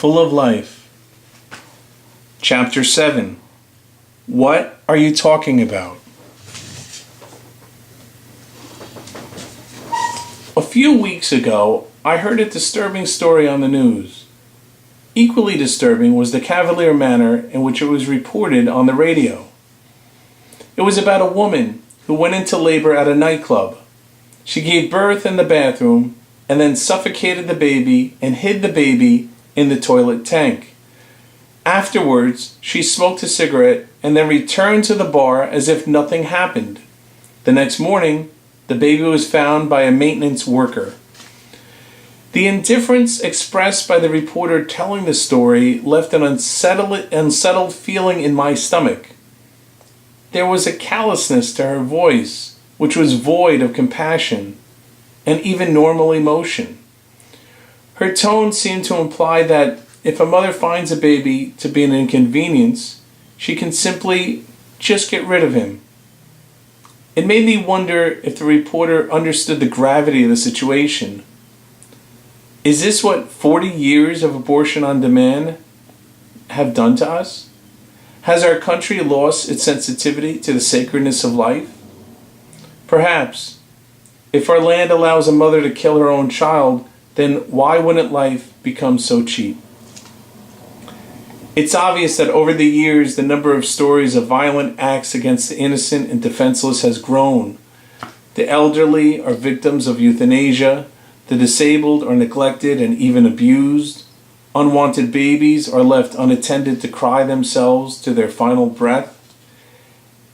full of life. Chapter 7. What are you talking about? A few weeks ago, I heard a disturbing story on the news. Equally disturbing was the cavalier manner in which it was reported on the radio. It was about a woman who went into labor at a nightclub. She gave birth in the bathroom and then suffocated the baby and hid the baby in the toilet tank. Afterwards, she smoked a cigarette and then returned to the bar as if nothing happened. The next morning, the baby was found by a maintenance worker. The indifference expressed by the reporter telling the story left an unsettled feeling in my stomach. There was a callousness to her voice, which was void of compassion and even normal emotion. Her tone seemed to imply that if a mother finds a baby to be an inconvenience, she can simply just get rid of him. It made me wonder if the reporter understood the gravity of the situation. Is this what 40 years of abortion on demand have done to us? Has our country lost its sensitivity to the sacredness of life? Perhaps. If our land allows a mother to kill her own child, then why wouldn't life become so cheap? It's obvious that over the years, the number of stories of violent acts against the innocent and defenseless has grown. The elderly are victims of euthanasia. The disabled are neglected and even abused. Unwanted babies are left unattended to cry themselves to their final breath.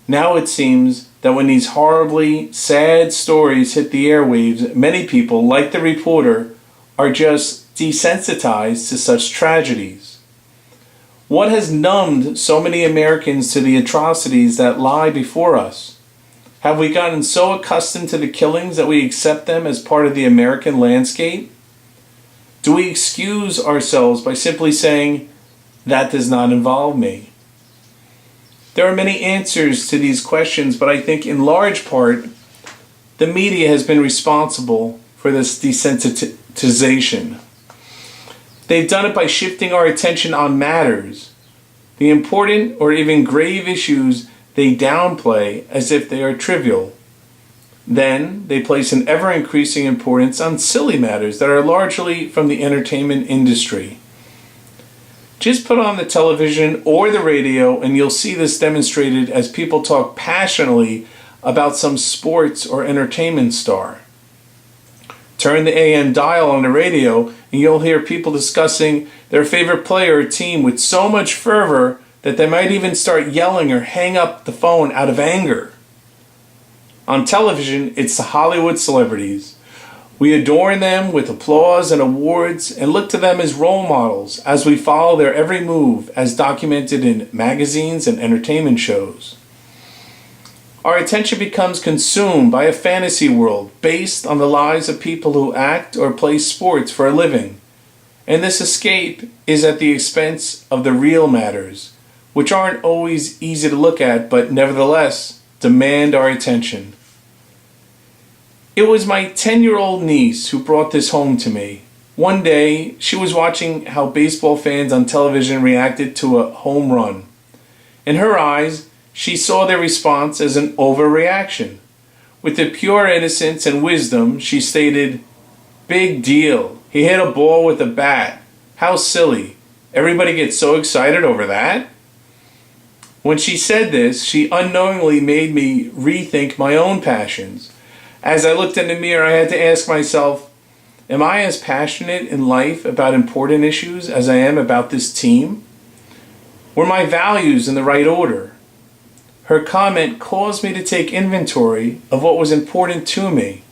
Now it seems that when these horribly sad stories hit the airwaves, many people, like the reporter, are just desensitized to such tragedies. What has numbed so many Americans to the atrocities that lie before us? Have we gotten so accustomed to the killings that we accept them as part of the American landscape? Do we excuse ourselves by simply saying, "That does not involve me"? There are many answers to these questions, but I think in large part, the media has been responsible for this desensitization. They've done it by shifting our attention on matters. The important or even grave issues they downplay as if they are trivial. Then they place an ever-increasing importance on silly matters that are largely from the entertainment industry. Just put on the television or the radio and you'll see this demonstrated as people talk passionately about some sports or entertainment star. Turn the AM dial on the radio and you'll hear people discussing their favorite player or team with so much fervor that they might even start yelling or hang up the phone out of anger. On television, it's the Hollywood celebrities. We adorn them with applause and awards and look to them as role models as we follow their every move as documented in magazines and entertainment shows. Our attention becomes consumed by a fantasy world based on the lives of people who act or play sports for a living. And this escape is at the expense of the real matters, which aren't always easy to look at but nevertheless demand our attention. It was my 10-year-old niece who brought this home to me. One day, she was watching how baseball fans on television reacted to a home run. In her eyes, she saw their response as an overreaction. With the pure innocence and wisdom, she stated, "Big deal. He hit a ball with a bat. How silly. Everybody gets so excited over that?" When she said this, she unknowingly made me rethink my own passions. As I looked in the mirror, I had to ask myself, am I as passionate in life about important issues as I am about this team? Were my values in the right order? Her comment caused me to take inventory of what was important to me.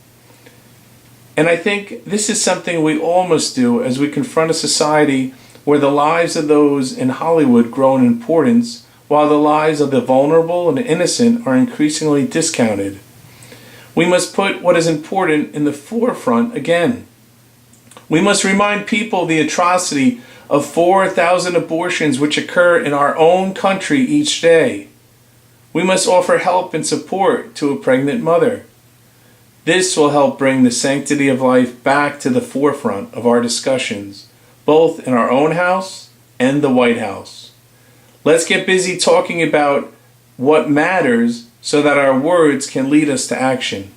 And I think this is something we all must do as we confront a society where the lives of those in Hollywood grow in importance, while the lives of the vulnerable and innocent are increasingly discounted. We must put what is important in the forefront again. We must remind people the atrocity of 4,000 abortions which occur in our own country each day. We must offer help and support to a pregnant mother. This will help bring the sanctity of life back to the forefront of our discussions, both in our own house and the White House. Let's get busy talking about what matters so that our words can lead us to action.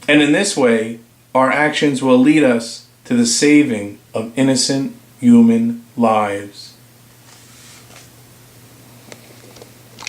And in this way, our actions will lead us to the saving of innocent human lives.